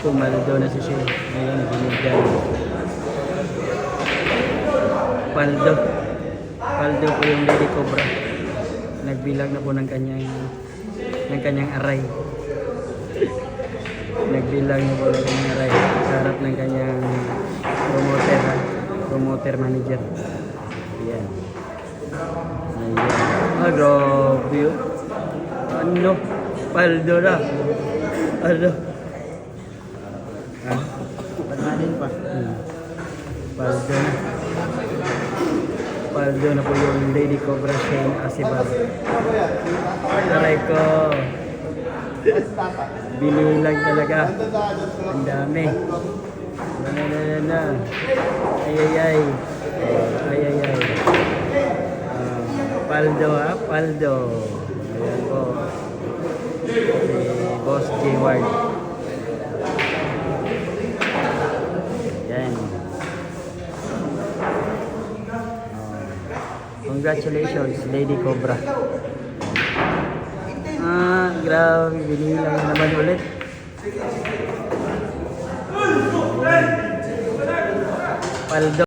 Pumaldo na si Shane. Ayan, binigyan. Paldo. Paldo po yung Lady Cobra. Nagbilang na po ng kanyang aray. Nagbilang na po ng kanyang aray. Sa harap ng kanyang promoter, ha? Promoter manager. Ayan. Ayan. Ah, grabe yun. Ano? Paldo na. Ano? Ah? Pagmanin pa. Paldo na. Paldo na po yung Lady Cobra Shane Asibar. Aray ko. Binilang talaga. Ang dami. Na. Ay. Ay. Paldo, ha? Paldo. Ayan po. Si Boss J. Ward. Ayan. Congratulations, Lady Cobra. Grabe, binilang naman ulit. Paldo.